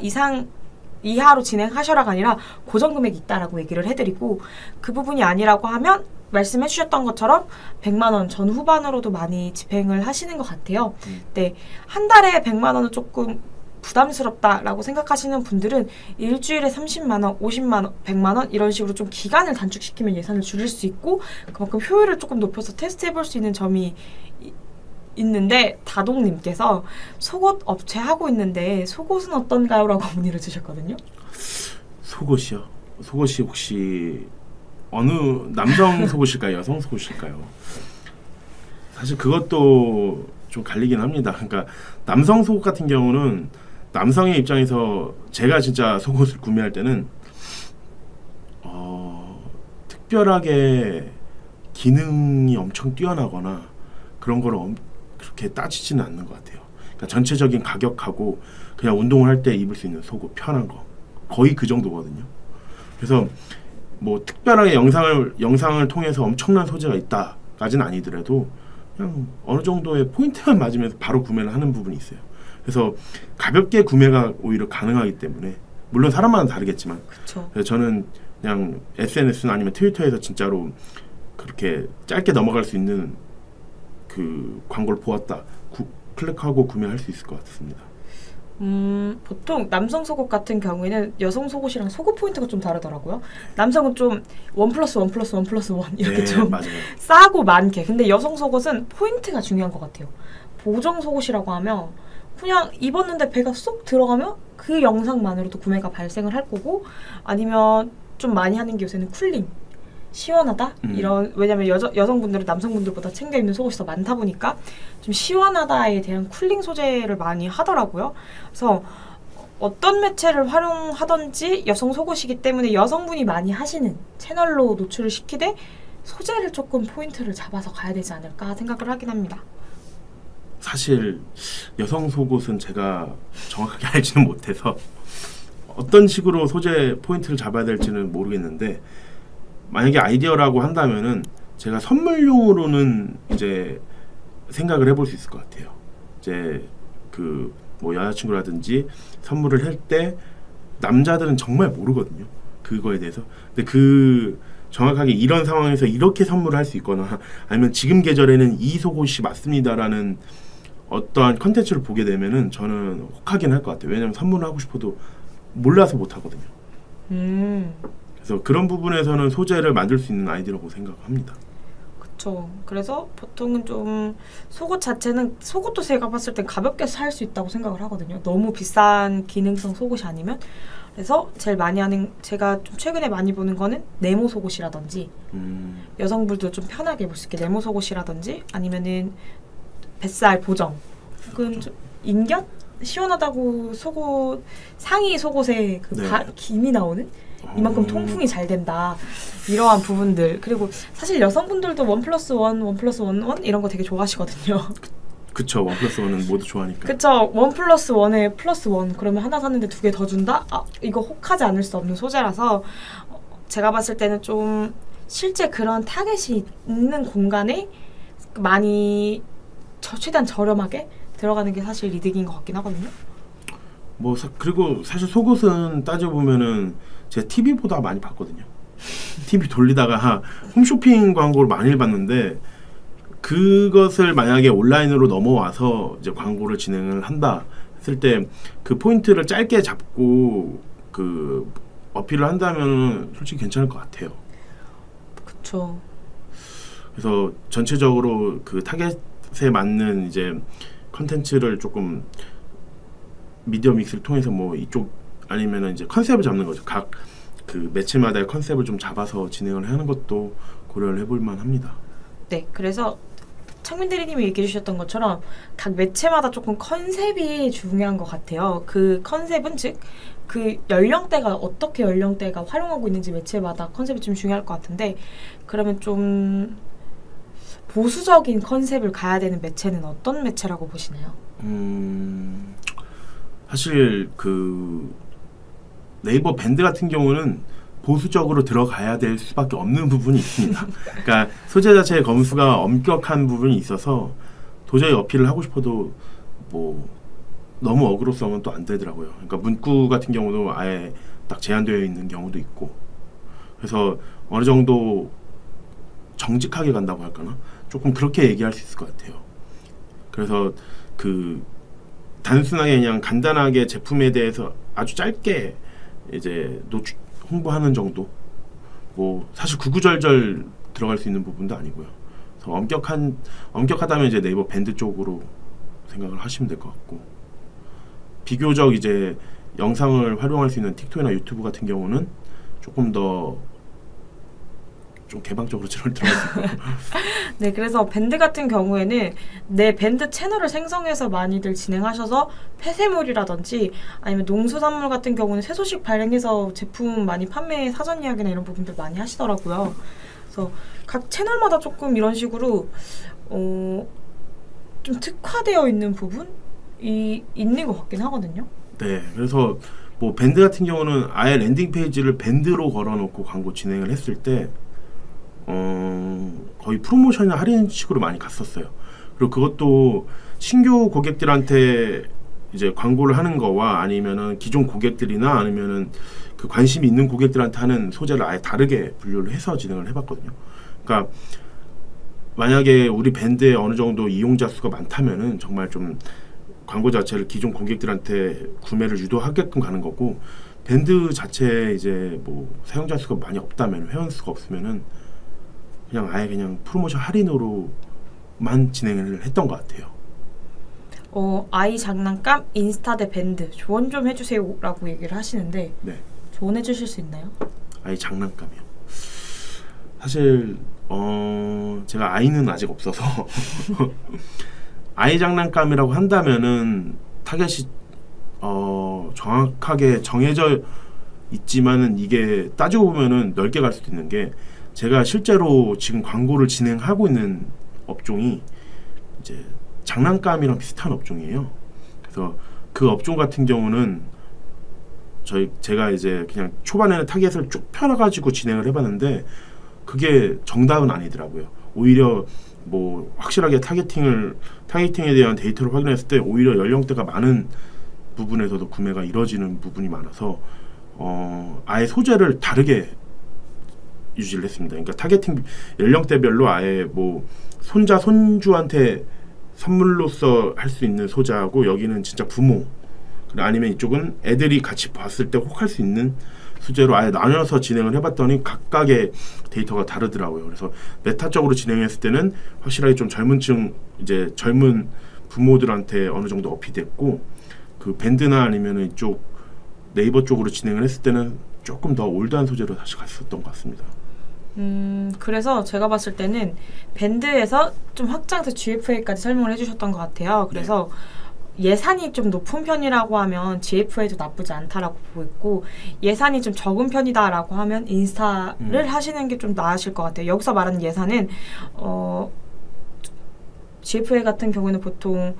이하로 진행하셔라가 아니라 고정 금액이 있다라고 얘기를 해드리고 그 부분이 아니라고 하면 말씀해 주셨던 것처럼 100만 원 전후반으로도 많이 집행을 하시는 것 같아요. 네, 한 달에 100만 원은 조금 부담스럽다라고 생각하시는 분들은 일주일에 30만 원, 50만 원, 100만 원 이런 식으로 좀 기간을 단축시키면 예산을 줄일 수 있고 그만큼 효율을 조금 높여서 테스트해볼 수 있는 점이 있는데 다동님께서 속옷 업체 하고 있는데 속옷은 어떤가요? 라고 문의를 주셨거든요. 속옷이요? 속옷이 혹시 어느 남성 속옷일까요? 여성 속옷일까요? 사실 그것도 좀 갈리긴 합니다. 그러니까 남성 속옷 같은 경우는 남성의 입장에서 제가 진짜 속옷을 구매할 때는 특별하게 기능이 엄청 뛰어나거나 그런 걸 그렇게 따지지는 않는 것 같아요. 그러니까 전체적인 가격하고 그냥 운동을 할 때 입을 수 있는 속옷 편한 거 거의 그 정도거든요. 그래서 뭐 특별하게 영상을 통해서 엄청난 소재가 있다까지는 아니더라도 그냥 어느 정도의 포인트만 맞으면서 바로 구매를 하는 부분이 있어요. 그래서 가볍게 구매가 오히려 가능하기 때문에 물론 사람마다 다르겠지만 그쵸. 그래서 저는 그냥 SNS나 아니면 트위터에서 진짜로 그렇게 짧게 넘어갈 수 있는 그 광고를 보았다. 클릭하고 구매할 수 있을 것 같습니다. 보통 남성 속옷 같은 경우에는 여성 속옷이랑 속옷 포인트가 좀 다르더라고요. 남성은 좀 1+1+1+1 이렇게 네, 좀 맞아요. 싸고 많게. 근데 여성 속옷은 포인트가 중요한 것 같아요. 보정 속옷이라고 하면 그냥 입었는데 배가 쏙 들어가면 그 영상만으로도 구매가 발생을 할 거고, 아니면 좀 많이 하는 게 요새는 쿨링. 시원하다? 이런, 왜냐면 여성분들은 남성분들보다 챙겨 입는 속옷이 더 많다 보니까 좀 시원하다에 대한 쿨링 소재를 많이 하더라고요. 그래서 어떤 매체를 활용하던지 여성 속옷이기 때문에 여성분이 많이 하시는 채널로 노출을 시키되 소재를 조금 포인트를 잡아서 가야 되지 않을까 생각을 하긴 합니다. 사실 여성 속옷은 제가 정확하게 알지는 못해서 어떤 식으로 소재 포인트를 잡아야 될지는 모르겠는데, 만약에 아이디어라고 한다면은 제가 선물용으로는 이제 생각을 해볼 수 있을 것 같아요. 이제 그 뭐 여자친구라든지 선물을 할 때 남자들은 정말 모르거든요. 그거에 대해서. 근데 그 정확하게 이런 상황에서 이렇게 선물을 할 수 있거나 아니면 지금 계절에는 이 속옷이 맞습니다라는 어떠한 컨텐츠를 보게 되면은 저는 혹하긴 할 것 같아요. 왜냐면 선물을 하고 싶어도 몰라서 못 하거든요. 그래서 그런 부분에서는 소재를 만들 수 있는 아이디어라고 생각합니다. 그렇죠. 그래서 보통은 좀 속옷 자체는, 속옷도 제가 봤을 땐 가볍게 살 수 있다고 생각을 하거든요. 너무 비싼 기능성 속옷이 아니면. 그래서 제일 많이 하는, 제가 좀 최근에 많이 보는 거는 네모 속옷이라든지 여성분도 좀 편하게 입을 수 있게 네모 속옷이라든지 아니면은 뱃살 보정, 혹은 좀 인견? 시원하다고 속옷, 상의 속옷에 그 네. 김이 나오는? 이만큼 통풍이 잘 된다. 이러한 부분들. 그리고 사실 여성분들도 1+1+1 이런 거 되게 좋아하시거든요. 그쵸. 1+1은 모두 좋아하니까. 그쵸. 1+1에 +1 그러면 하나 샀는데 2개 더 준다? 아, 이거 혹하지 않을 수 없는 소재라서 제가 봤을 때는 좀 실제 그런 타겟이 있는 공간에 많이 최대한 저렴하게 들어가는 게 사실 이득인 것 같긴 하거든요. 뭐 그리고 사실 속옷은 따져보면은 제가 TV보다 많이 봤거든요. TV 돌리다가 홈쇼핑 광고를 많이 봤는데, 그것을 만약에 온라인으로 넘어와서 이제 광고를 진행을 한다 했을 때 그 포인트를 짧게 잡고 그 어필을 한다면 솔직히 괜찮을 것 같아요. 그쵸. 그래서 전체적으로 그 타겟에 맞는 이제 컨텐츠를 조금 미디어 믹스를 통해서 뭐 이쪽 아니면은 이제 컨셉을 잡는 거죠. 각 그 매체마다의 컨셉을 좀 잡아서 진행을 하는 것도 고려를 해볼 만합니다. 네, 그래서 창민 대리님이 얘기해 주셨던 것처럼 각 매체마다 조금 컨셉이 중요한 것 같아요. 그 컨셉은 즉 그 연령대가 어떻게 연령대가 활용하고 있는지 매체마다 컨셉이 좀 중요할 것 같은데, 그러면 좀 보수적인 컨셉을 가야 되는 매체는 어떤 매체라고 보시나요? 사실 그 네이버 밴드 같은 경우는 보수적으로 들어가야 될 수밖에 없는 부분이 있습니다. 그러니까 소재 자체의 검수가 엄격한 부분이 있어서 도저히 어필을 하고 싶어도 뭐 너무 어그로성은 또 안 되더라고요. 그러니까 문구 같은 경우도 아예 딱 제한되어 있는 경우도 있고, 그래서 어느 정도 정직하게 간다고 할까나? 조금 그렇게 얘기할 수 있을 것 같아요. 그래서 그 단순하게 그냥 간단하게 제품에 대해서 아주 짧게 이제 홍보하는 정도, 뭐 사실 구구절절 들어갈 수 있는 부분도 아니고요. 그래서 엄격하다면 이제 네이버 밴드 쪽으로 생각을 하시면 될 것 같고, 비교적 이제 영상을 활용할 수 있는 틱톡이나 유튜브 같은 경우는 조금 더 좀 개방적으로 들어갈 수 있고. 네, 그래서 밴드 같은 경우에는 내 밴드 채널을 생성해서 많이들 진행하셔서 폐쇄물이라든지 아니면 농수산물 같은 경우는 새 소식 발행해서 제품 많이 판매 사전 예약이나 이런 부분들 많이 하시더라고요. 그래서 각 채널마다 조금 이런 식으로 좀 특화되어 있는 부분이 있는 것 같긴 하거든요. 네, 그래서 뭐 밴드 같은 경우는 아예 랜딩 페이지를 밴드로 걸어놓고 광고 진행을 했을 때 거의 프로모션이나 할인식으로 많이 갔었어요. 그리고 그것도 신규 고객들한테 이제 광고를 하는 거와 아니면은 기존 고객들이나 아니면은 그 관심이 있는 고객들한테 하는 소재를 아예 다르게 분류를 해서 진행을 해봤거든요. 그러니까 만약에 우리 밴드에 어느 정도 이용자 수가 많다면은 정말 좀 광고 자체를 기존 고객들한테 구매를 유도하게끔 가는 거고, 밴드 자체에 이제 뭐 사용자 수가 많이 없다면, 회원 수가 없으면은 그냥 아예 그냥 프로모션 할인으로만 진행을 했던 것 같아요. 아이 장난감 인스타 대 밴드 조언 좀 해주세요라고 얘기를 하시는데 네. 조언해 주실 수 있나요? 아이 장난감이요. 사실 제가 아이는 아직 없어서 아이 장난감이라고 한다면은 타겟이 정확하게 정해져 있지만은 이게 따지고 보면은 넓게 갈 수도 있는 게, 제가 실제로 지금 광고를 진행하고 있는 업종이 이제 장난감이랑 비슷한 업종이에요. 그래서 그 업종 같은 경우는 제가 이제 그냥 초반에는 타겟을 쭉 펴가지고 진행을 해봤는데 그게 정답은 아니더라고요. 오히려 뭐 확실하게 타겟팅에 대한 데이터를 확인했을 때 오히려 연령대가 많은 부분에서도 구매가 이루어지는 부분이 많아서 아예 소재를 다르게 유지를 했습니다. 그러니까 타겟팅 연령대별로 아예 뭐 손주한테 선물로서 할 수 있는 소재하고, 여기는 진짜 부모, 아니면 이쪽은 애들이 같이 봤을 때 혹 할 수 있는 소재로 아예 나눠서 진행을 해봤더니 각각의 데이터가 다르더라고요. 그래서 메타적으로 진행했을 때는 확실하게 좀 이제 젊은 부모들한테 어느 정도 어필됐고, 그 밴드나 아니면 이쪽 네이버 쪽으로 진행을 했을 때는 조금 더 올드한 소재로 다시 갔었던 것 같습니다. 그래서 제가 봤을 때는 밴드에서 좀 확장해서 GFA까지 설명을 해주셨던 것 같아요. 그래서 예산이 좀 높은 편이라고 하면 GFA도 나쁘지 않다라고 보고 있고, 예산이 좀 적은 편이다라고 하면 인스타를 하시는 게 좀 나으실 것 같아요. 여기서 말하는 예산은 GFA 같은 경우는 보통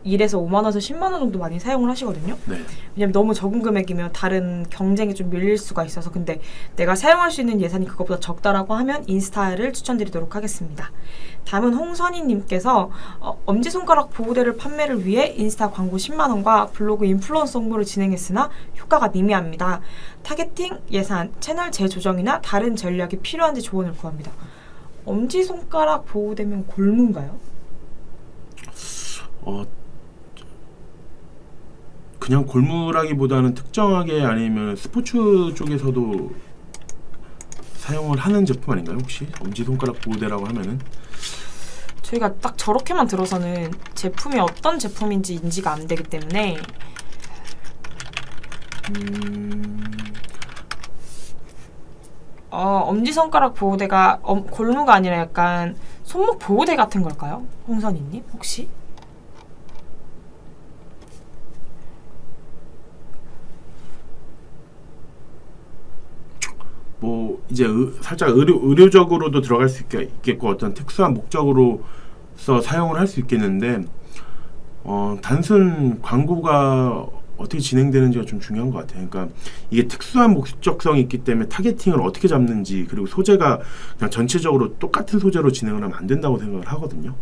1에서 5만 원에서 10만 원 정도 많이 사용을 하시거든요. 네. 왜냐면 너무 적은 금액이면 다른 경쟁에 좀 밀릴 수가 있어서, 근데 내가 사용할 수 있는 예산이 그것보다 적다라고 하면 인스타를 추천드리도록 하겠습니다. 다음은 홍선희님께서 엄지손가락 보호대를 판매를 위해 인스타 광고 10만 원과 블로그 인플루언서 홍보를 진행했으나 효과가 미미합니다. 타겟팅, 예산, 채널 재조정이나 다른 전략이 필요한지 조언을 구합니다. 엄지손가락 보호대면 골무인가요? 그냥 골무라기보다는 특정하게 아니면 스포츠 쪽에서도 사용을 하는 제품 아닌가요? 혹시 엄지손가락 보호대라고 하면은? 저희가 딱 저렇게만 들어서는 제품이 어떤 제품인지 인지가 안 되기 때문에 엄지손가락 보호대가 골무가 아니라 약간 손목 보호대 같은 걸까요? 홍선희님 혹시? 뭐 이제 살짝 의료적으로도 들어갈 수 있겠고 어떤 특수한 목적으로서 사용을 할 수 있겠는데, 단순 광고가 어떻게 진행되는지가 좀 중요한 것 같아요. 그러니까 이게 특수한 목적성이 있기 때문에 타겟팅을 어떻게 잡는지, 그리고 소재가 그냥 전체적으로 똑같은 소재로 진행을 하면 안 된다고 생각을 하거든요.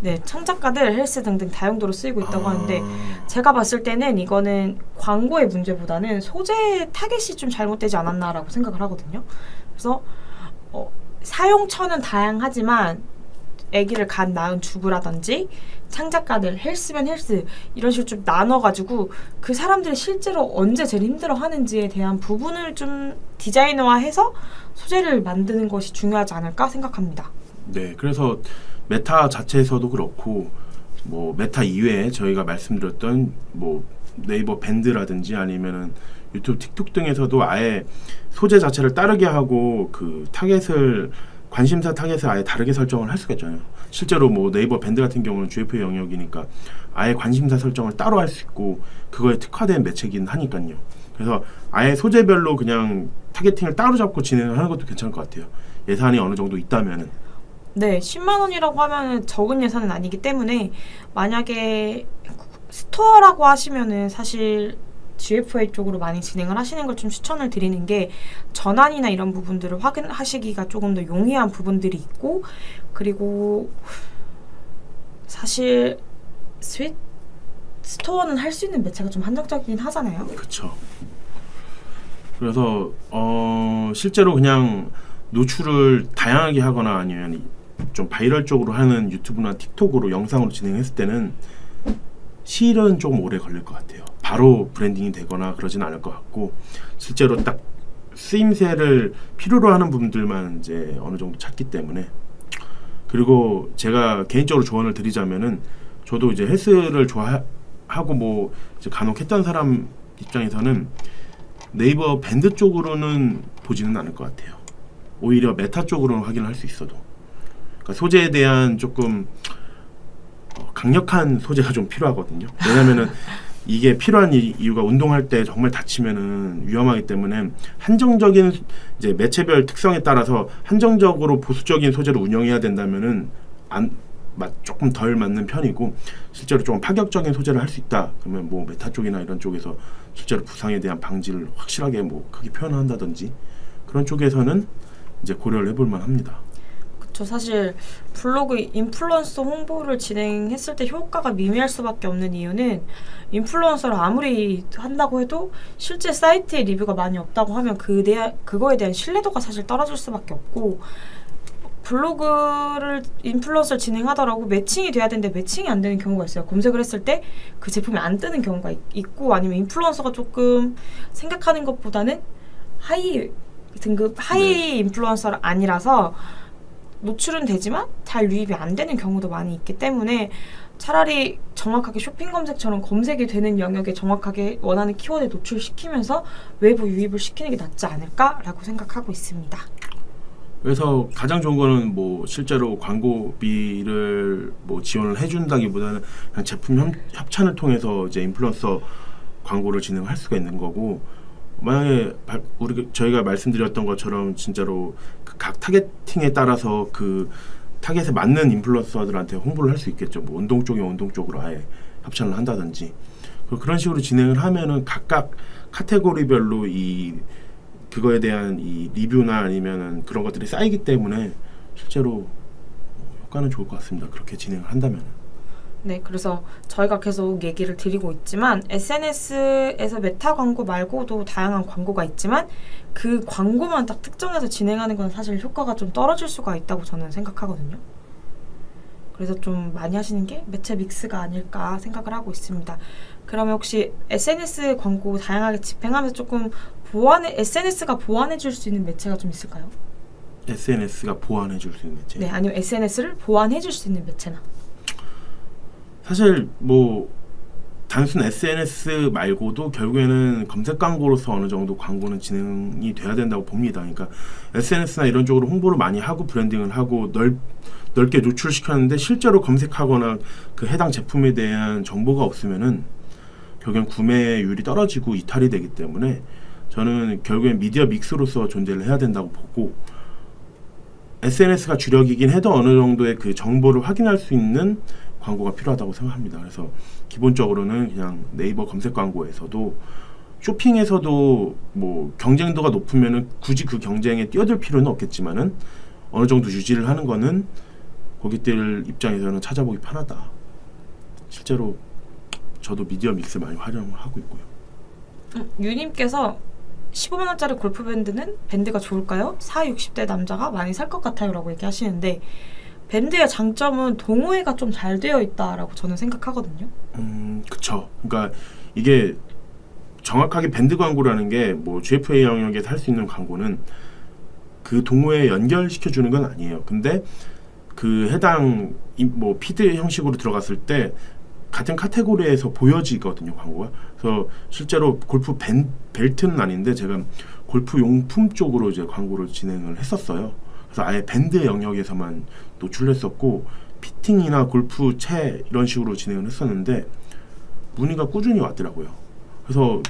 네, 창작가들, 헬스 등등 다용도로 쓰이고 있다고 하는데, 제가 봤을 때는 이거는 광고의 문제보다는 소재 타겟이 좀 잘못되지 않았나라고 생각을 하거든요. 그래서 사용처는 다양하지만 아기를 갓 낳은 주부라든지 창작가들, 헬스면 헬스 이런 식으로 좀 나눠가지고 그 사람들이 실제로 언제 제일 힘들어하는지에 대한 부분을 좀 디자이너화해서 소재를 만드는 것이 중요하지 않을까 생각합니다. 네, 그래서 메타 자체에서도 그렇고 뭐 메타 이외에 저희가 말씀드렸던 뭐 네이버 밴드라든지 아니면은 유튜브, 틱톡 등에서도 아예 소재 자체를 따르게 하고 그 관심사 타겟을 아예 다르게 설정을 할 수가 있잖아요. 실제로 뭐 네이버 밴드 같은 경우는 GFA 영역이니까 아예 관심사 설정을 따로 할 수 있고 그거에 특화된 매체긴 하니까요. 그래서 아예 소재별로 그냥 타겟팅을 따로 잡고 진행을 하는 것도 괜찮을 것 같아요. 예산이 어느 정도 있다면은. 네, 10만 원이라고 하면은 적은 예산은 아니기 때문에 만약에 스토어라고 하시면은 사실 GFA 쪽으로 많이 진행을 하시는 걸 좀 추천을 드리는 게 전환이나 이런 부분들을 확인하시기가 조금 더 용이한 부분들이 있고 그리고 사실 스토어는 할 수 있는 매체가 좀 한정적이긴 하잖아요. 그렇죠. 그래서 실제로 그냥 노출을 다양하게 하거나 아니면 좀 바이럴적으로 하는 유튜브나 틱톡으로 영상으로 진행했을 때는 실은 조금 오래 걸릴 것 같아요. 바로 브랜딩이 되거나 그러진 않을 것 같고 실제로 딱 쓰임새를 필요로 하는 분들만 이제 어느 정도 찾기 때문에 그리고 제가 개인적으로 조언을 드리자면은 저도 이제 헬스를 좋아하고 뭐 이제 간혹 했던 사람 입장에서는 네이버 밴드 쪽으로는 보지는 않을 것 같아요. 오히려 메타 쪽으로는 확인을 할 수 있어도 그러니까 소재에 대한 조금 강력한 소재가 좀 필요하거든요. 왜냐면은 이게 필요한 이유가 운동할 때 정말 다치면은 위험하기 때문에 한정적인 이제 매체별 특성에 따라서 한정적으로 보수적인 소재로 운영해야 된다면은 조금 덜 맞는 편이고 실제로 좀 파격적인 소재를 할 수 있다. 그러면 뭐 메타 쪽이나 이런 쪽에서 실제로 부상에 대한 방지를 확실하게 뭐 크게 표현한다든지 그런 쪽에서는 이제 고려를 해볼 만합니다. 저 사실 블로그 인플루언서 홍보를 진행했을 때 효과가 미미할 수밖에 없는 이유는 인플루언서를 아무리 한다고 해도 실제 사이트에 리뷰가 많이 없다고 하면 그거에 대한 신뢰도가 사실 떨어질 수밖에 없고 블로그를 인플루언서를 진행하더라고 매칭이 돼야 되는데 매칭이 안 되는 경우가 있어요. 검색을 했을 때 그 제품이 안 뜨는 경우가 있고 아니면 인플루언서가 조금 생각하는 것보다는 하이 등급 하이 인플루언서가 아니라서 노출은 되지만 잘 유입이 안 되는 경우도 많이 있기 때문에 차라리 정확하게 쇼핑 검색처럼 검색이 되는 영역에 정확하게 원하는 키워드에 노출시키면서 외부 유입을 시키는 게 낫지 않을까라고 생각하고 있습니다. 그래서 가장 좋은 거는 뭐 실제로 광고비를 뭐 지원을 해준다기보다는 그냥 제품 협찬을 통해서 이제 인플루언서 광고를 진행할 수가 있는 거고 만약에 저희가 말씀드렸던 것처럼 진짜로 각 타겟팅에 따라서 그 타겟에 맞는 인플루언서들한테 홍보를 할 수 있겠죠. 뭐 운동 쪽이면 운동 쪽으로 아예 협찬을 한다든지 그런 식으로 진행을 하면은 각각 카테고리별로 그거에 대한 이 리뷰나 아니면은 그런 것들이 쌓이기 때문에 실제로 효과는 좋을 것 같습니다. 그렇게 진행을 한다면. 네, 그래서 저희가 계속 얘기를 드리고 있지만 SNS에서 메타 광고 말고도 다양한 광고가 있지만 그 광고만 딱 특정해서 진행하는 건 사실 효과가 좀 떨어질 수가 있다고 저는 생각하거든요. 그래서 좀 많이 하시는 게 매체 믹스가 아닐까 생각을 하고 있습니다. 그러면 혹시 SNS 광고 다양하게 집행하면서 조금 SNS가 보완해 줄 수 있는 매체가 좀 있을까요? SNS가 보완해 줄 수 있는 매체? 네, 아니면 SNS를 보완해 줄 수 있는 매체나? 사실 뭐 단순 SNS 말고도 결국에는 검색 광고로서 어느 정도 광고는 진행이 돼야 된다고 봅니다. 그러니까 SNS나 이런 쪽으로 홍보를 많이 하고 브랜딩을 하고 넓게 노출시켰는데 실제로 검색하거나 그 해당 제품에 대한 정보가 없으면은 결국엔 구매율이 떨어지고 이탈이 되기 때문에 저는 결국엔 미디어 믹스로서 존재를 해야 된다고 보고 SNS가 주력이긴 해도 어느 정도의 그 정보를 확인할 수 있는 광고가 필요하다고 생각합니다. 그래서 기본적으로는 그냥 네이버 검색 광고에서도 쇼핑에서도 뭐 경쟁도가 높으면은 굳이 그 경쟁에 뛰어들 필요는 없겠지만은 어느 정도 유지를 하는 거는 고객들 입장에서는 찾아보기 편하다. 실제로 저도 미디어 믹스 많이 활용을 하고 있고요. 유님께서 15만 원짜리 골프 밴드가 좋을까요? 40, 60대 남자가 많이 살 것 같아요 라고 얘기하시는데 밴드의 장점은 동호회가 좀 잘 되어 있다라고 저는 생각하거든요. 그쵸. 그러니까 이게 정확하게 밴드 광고라는 게 뭐 GFA 영역에서 할 수 있는 광고는 그 동호회에 연결시켜 주는 건 아니에요. 근데 그 해당 뭐 피드 형식으로 들어갔을 때 같은 카테고리에서 보여지거든요, 광고가. 그래서 실제로 골프 벨트는 아닌데 제가 골프 용품 쪽으로 이제 광고를 진행을 했었어요. 그래서 아예 밴드 영역에서만 노출했었고 피팅이나 골프 채 이런 식으로 진행을 했었는데 문의가 꾸준히 왔더라고요. 그래서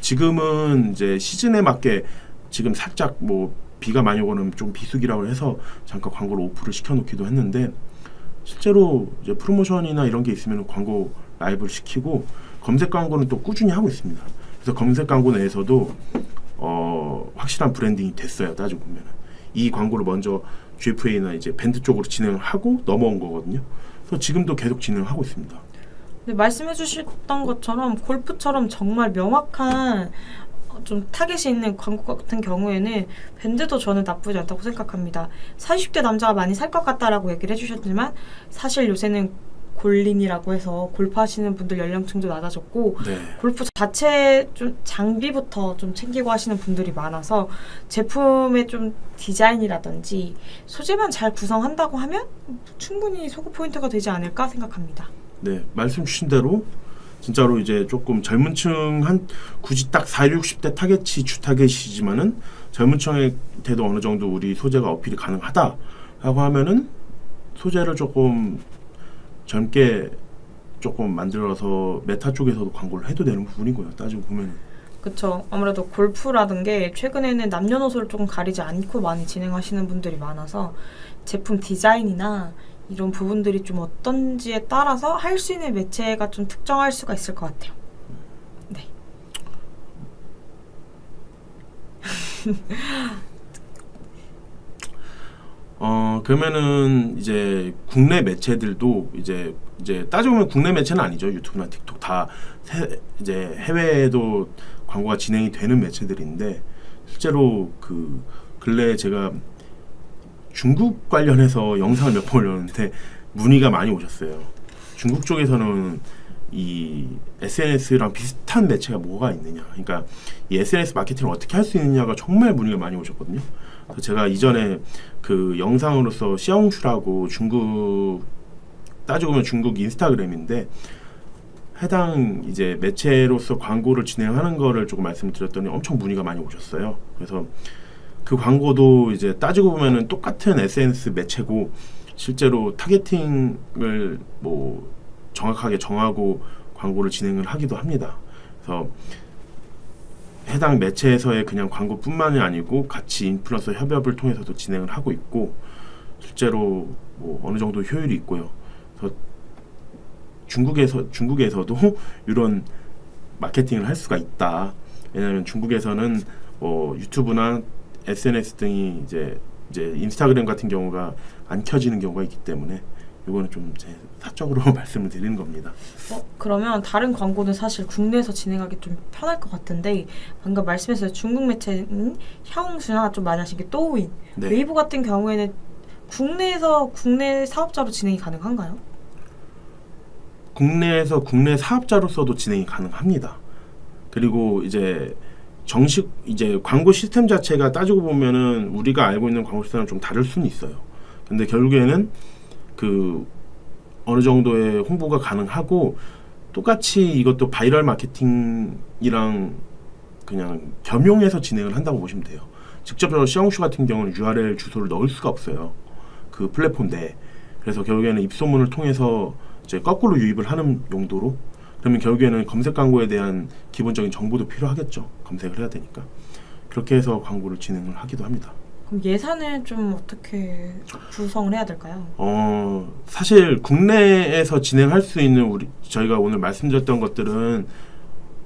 지금은 이제 시즌에 맞게 지금 살짝 뭐 비가 많이 오는 좀 비수기라고 해서 잠깐 광고를 오프를 시켜놓기도 했는데 실제로 이제 프로모션이나 이런 게 있으면 광고 라이브를 시키고 검색 광고는 또 꾸준히 하고 있습니다. 그래서 검색 광고 내에서도 확실한 브랜딩이 됐어요. 따지고 보면은 이 광고를 먼저 GFA나 이제 밴드 쪽으로 진행을 하고 넘어온 거거든요. 그래서 지금도 계속 진행을 하고 있습니다. 네, 말씀해 주셨던 것처럼 골프처럼 정말 명확한 좀 타겟이 있는 광고 같은 경우에는 밴드도 저는 나쁘지 않다고 생각합니다. 40대 남자가 많이 살 것 같다라고 얘기를 해주셨지만 사실 요새는 골린이라고 해서 골프하시는 분들 연령층도 낮아졌고 네. 골프 자체 좀 장비부터 좀 챙기고 하시는 분들이 많아서 제품의 좀 디자인이라든지 소재만 잘 구성한다고 하면 충분히 소구 포인트가 되지 않을까 생각합니다. 네, 말씀 주신 대로 진짜로 이제 조금 젊은 층 한 굳이 딱 40, 60대 타겟이 주 타겟이지만은 젊은 층한테도 어느 정도 우리 소재가 어필이 가능하다라고 하면은 소재를 조금 젊게 조금 만들어서 메타 쪽에서도 광고를 해도 되는 부분이고요. 따지고 보면은. 그쵸. 아무래도 골프라든 게 최근에는 남녀노소를 조금 가리지 않고 많이 진행하시는 분들이 많아서 제품 디자인이나 이런 부분들이 좀 어떤지에 따라서 할 수 있는 매체가 좀 특정할 수가 있을 것 같아요. 네. 그러면은 이제 국내 매체들도 이제 따지고 보면 국내 매체는 아니죠. 유튜브나 틱톡 다 이제 해외에도 광고가 진행이 되는 매체들인데 실제로 그 근래 제가 중국 관련해서 영상을 몇 번 올렸는데 문의가 많이 오셨어요. 중국 쪽에서는 이 SNS랑 비슷한 매체가 뭐가 있느냐. 그러니까 이 SNS 마케팅을 어떻게 할 수 있느냐가 정말 문의가 많이 오셨거든요. 그래서 제가 이전에 그 영상으로서 시아옹슈라고 중국 따지고 보면 중국 인스타그램인데 해당 이제 매체로서 광고를 진행하는 거를 조금 말씀드렸더니 엄청 문의가 많이 오셨어요. 그래서 그 광고도 이제 따지고 보면은 똑같은 SNS 매체고 실제로 타겟팅을 뭐 정확하게 정하고 광고를 진행을 하기도 합니다. 그래서 해당 매체에서의 그냥 광고뿐만이 아니고 같이 인플루언서 협업을 통해서도 진행을 하고 있고 실제로 뭐 어느 정도 효율이 있고요. 그래서 중국에서도 이런 마케팅을 할 수가 있다. 왜냐하면 중국에서는 유튜브나 SNS 등이 이제 인스타그램 같은 경우가 안 켜지는 경우가 있기 때문에 이거는 좀 제 사적으로 말씀을 드리는 겁니다. 그러면 다른 광고는 사실 국내에서 진행하기 좀 편할 것 같은데 방금 말씀하신 중국 매체인 샤옹슈나 좀 많이 하신 게 또우인, 네. 웨이보 같은 경우에는 국내에서 국내 사업자로 진행이 가능한가요? 국내에서 국내 사업자로서도 진행이 가능합니다. 그리고 이제 정식 이제 광고 시스템 자체가 따지고 보면은 우리가 알고 있는 광고 시스템은 좀 다를 수는 있어요. 근데 결국에는 그 어느 정도의 홍보가 가능하고 똑같이 이것도 바이럴 마케팅이랑 그냥 겸용해서 진행을 한다고 보시면 돼요. 직접적으로 시아옹슈 같은 경우는 URL 주소를 넣을 수가 없어요. 그 플랫폼 내에. 그래서 결국에는 입소문을 통해서 이제 거꾸로 유입을 하는 용도로 그러면 결국에는 검색 광고에 대한 기본적인 정보도 필요하겠죠. 검색을 해야 되니까. 그렇게 해서 광고를 진행을 하기도 합니다. 그럼 예산을 좀 어떻게 구성을 해야 될까요? 사실 국내에서 진행할 수 있는 저희가 오늘 말씀드렸던 것들은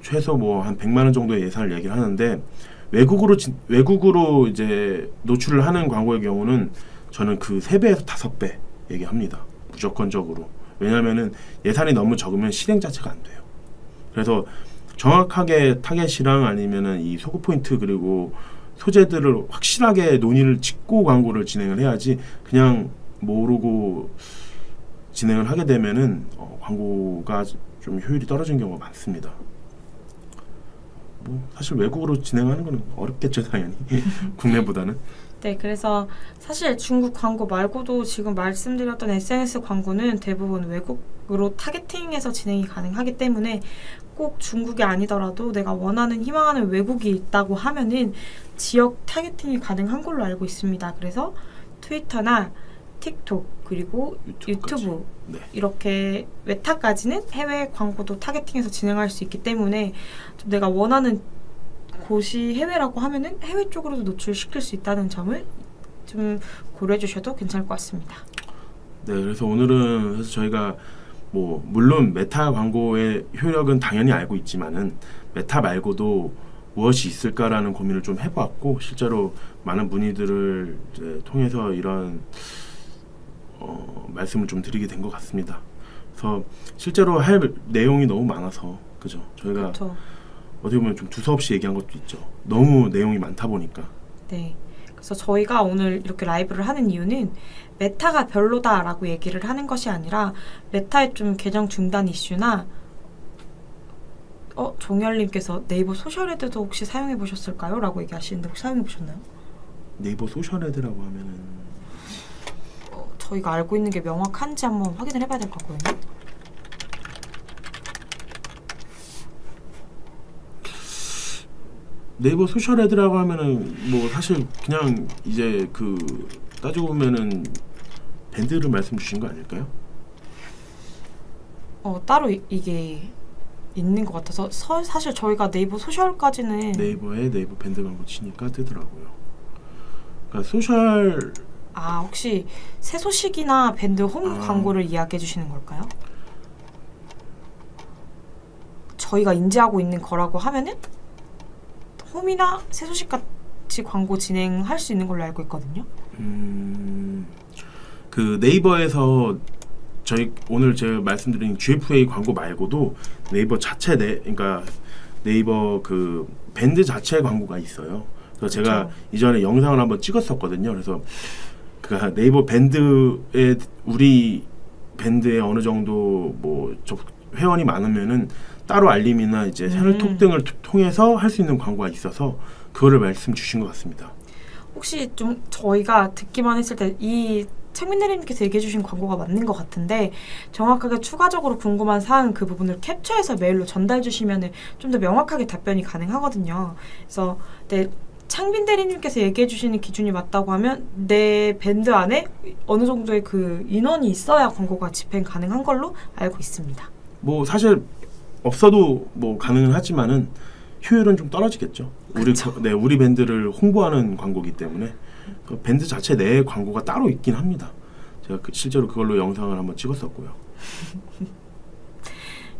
최소 뭐 한 100만 원 정도의 예산을 얘기를 하는데 외국으로 이제 노출을 하는 광고의 경우는 저는 그 3배에서 5배 얘기합니다. 무조건적으로. 왜냐하면은 예산이 너무 적으면 실행 자체가 안 돼요. 그래서 정확하게 타겟이랑 아니면은 이 소구 포인트 그리고 소재들을 확실하게 논의를 짓고 광고를 진행을 해야지 그냥 모르고 진행을 하게 되면은 광고가 좀 효율이 떨어지는 경우가 많습니다. 뭐 사실 외국으로 진행하는 거는 어렵겠죠 당연히 국내보다는. 네, 그래서 사실 중국 광고 말고도 지금 말씀드렸던 SNS 광고는 대부분 외국으로 타겟팅해서 진행이 가능하기 때문에 꼭 중국이 아니더라도 내가 원하는 희망하는 외국이 있다고 하면은 지역 타겟팅이 가능한 걸로 알고 있습니다. 그래서 트위터나 틱톡 그리고 유튜브 네. 이렇게 메타까지는 해외 광고도 타겟팅해서 진행할 수 있기 때문에 좀 내가 원하는 곳이 해외라고 하면은 해외 쪽으로도 노출시킬 수 있다는 점을 좀 고려해 주셔도 괜찮을 것 같습니다. 네, 그래서 오늘은 사실 저희가 뭐 물론 메타 광고의 효력은 당연히 알고 있지만은 메타 말고도 무엇이 있을까라는 고민을 좀 해보았고 실제로 많은 문의들을 이제 통해서 이런 말씀을 좀 드리게 된 것 같습니다. 그래서 실제로 할 내용이 너무 많아서 그죠? 저희가 그렇죠. 어떻게 보면 좀 두서없이 얘기한 것도 있죠. 너무 내용이 많다 보니까. 네. 그래서 저희가 오늘 이렇게 라이브를 하는 이유는 메타가 별로다라고 얘기를 하는 것이 아니라 메타의 좀 계정 중단 이슈나 종열님께서 네이버 소셜헤드도 혹시 사용해 보셨을까요? 라고 얘기하시는데 혹시 사용해 보셨나요? 네이버 소셜헤드라고 하면은 저희가 알고 있는 게 명확한지 한번 확인을 해봐야 될 것 같거든요. 네이버 소셜헤드라고 하면은 뭐 사실 그냥 이제 그 따지고 보면은 밴드를 말씀 주신 거 아닐까요? 따로 이게 있는 것 같아서 사실 저희가 네이버 소셜까지는 네이버에 네이버 밴드 광고 치니까 뜨더라고요. 그러니까 소셜 혹시 새 소식이나 밴드 홈 광고를 이야기해 주시는 걸까요? 저희가 인지하고 있는 거라고 하면은 홈이나 새 소식 같이 광고 진행할 수 있는 걸로 알고 있거든요. 그 네이버에서 저희 오늘 제가 말씀드린 GFA 광고 말고도 네이버 자체 그러니까 네이버 그 밴드 자체 광고가 있어요. 그래서 제가 이전에 영상을 한번 찍었었거든요. 그래서 그 네이버 밴드에 우리 밴드에 어느 정도 뭐 회원이 많으면은 따로 알림이나 이제 채널톡 등을 통해서 할 수 있는 광고가 있어서 그거를 말씀 주신 것 같습니다. 혹시 좀 저희가 듣기만 했을 때 이 책민대리님께서 얘기해 주신 광고가 맞는 것 같은데 정확하게 추가적으로 궁금한 사항 그 부분을 캡처해서 메일로 전달 주시면 좀 더 명확하게 답변이 가능하거든요. 그래서 창빈 대리님께서 얘기해 주시는 기준이 맞다고 하면 내 밴드 안에 어느 정도의 그 인원이 있어야 광고가 집행 가능한 걸로 알고 있습니다. 뭐 사실 없어도 뭐 가능은 하지만은 효율은 좀 떨어지겠죠. 우리 밴드를 홍보하는 광고이기 때문에 그 밴드 자체 내에 광고가 따로 있긴 합니다. 제가 실제로 그걸로 영상을 한번 찍었었고요.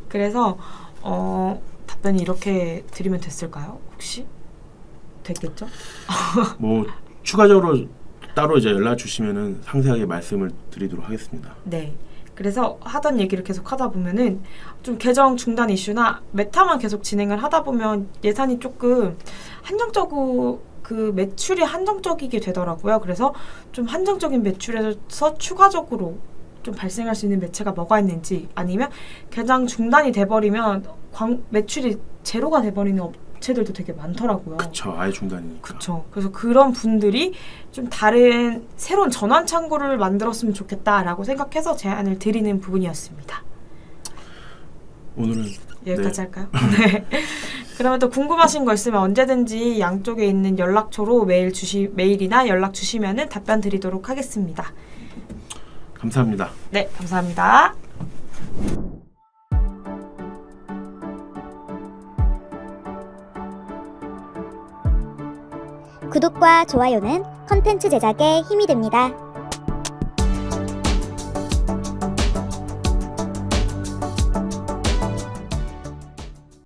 그래서 답변이 이렇게 드리면 됐을까요? 혹시? 됐겠죠? 뭐 추가적으로 따로 이제 연락 주시면은 상세하게 말씀을 드리도록 하겠습니다. 네. 그래서 하던 얘기를 계속 하다 보면은 좀 계정 중단 이슈나 메타만 계속 진행을 하다 보면 예산이 조금 한정적으로 그 매출이 한정적이게 되더라고요. 그래서 좀 한정적인 매출에서 추가적으로 좀 발생할 수 있는 매체가 뭐가 있는지 아니면 계정 중단이 돼버리면 매출이 제로가 돼버리는 업체들도 되게 많더라고요. 그쵸, 아예 중단이니까. 그쵸. 그래서 그런 분들이 좀 다른 새로운 전환 창구를 만들었으면 좋겠다라고 생각해서 제안을 드리는 부분이었습니다. 오늘은 여기까지 할까요? 네. 그러면 또 궁금하신 거 있으면 언제든지 양쪽에 있는 연락처로 메일이나 연락 주시면은 답변 드리도록 하겠습니다. 감사합니다. 네, 감사합니다. 구독과 좋아요는 컨텐츠 제작에 힘이 됩니다.